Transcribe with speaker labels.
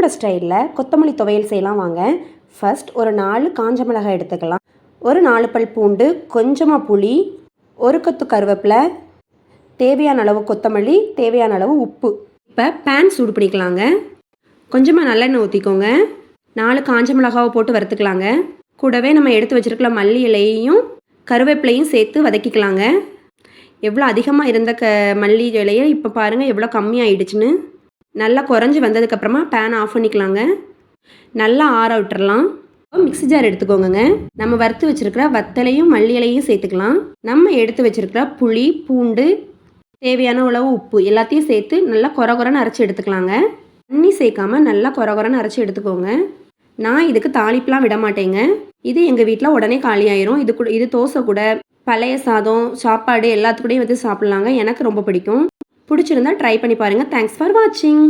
Speaker 1: என்னோடய ஸ்டைலில் கொத்தமல்லி துவையல் செய்யலாம் வாங்க. ஃபர்ஸ்ட் ஒரு 4 காஞ்ச மிளகாய் எடுத்துக்கலாம். ஒரு 4 பல் பூண்டு, கொஞ்சமாக புளி, ஒரு கொத்து கருவேப்பிலை, தேவையான அளவு கொத்தமல்லி, தேவையான அளவு உப்பு. இப்போ பேன் சூடு பண்ணிக்கலாங்க. கொஞ்சமாக நல்லெண்ணெய் ஊற்றிக்கோங்க. 4 காஞ்ச மிளகாவை போட்டு வறுத்துக்கலாங்க. கூடவே நம்ம எடுத்து வச்சுருக்கல மல்லி இலையையும் கருவேப்பிலையும் சேர்த்து வதக்கிக்கலாங்க. எவ்வளோ அதிகமாக இருந்த மல்லி இலையை இப்போ பாருங்கள் எவ்வளோ கம்மியாகிடுச்சுன்னு. நல்லா குறைஞ்சி வந்ததுக்கப்புறமா பேன் ஆஃப் பண்ணிக்கலாங்க. நல்லா ஆற விட்டுறலாம். மிக்ஸி ஜார் எடுத்துக்கோங்க. நம்ம வறுத்து வச்சுருக்கிற வத்தலையும் மல்லி இலையும் சேர்த்துக்கலாம். நம்ம எடுத்து வச்சுருக்கிற புளி, பூண்டு, தேவையான அளவு உப்பு எல்லாத்தையும் சேர்த்து நல்லா கொரன்னு அரைச்சி எடுத்துக்கலாங்க. தண்ணி சேர்க்காம நல்லா கொரன்னு அரைச்சி எடுத்துக்கோங்க. நான் இதுக்கு தாளிப்புலாம் விட மாட்டேங்க. இது எங்கள் வீட்டில் உடனே காலியாயிரும். இது தோசை கூட, பழைய சாதம், சாப்பாடு எல்லாத்துக்கூடையும் வந்து சாப்பிட்லாங்க. எனக்கு ரொம்ப பிடிக்கும். பிடிச்சிருந்தா ட்ரை பண்ணி பாருங்கள். தேங்க்ஸ் ஃபார் வாட்சிங்.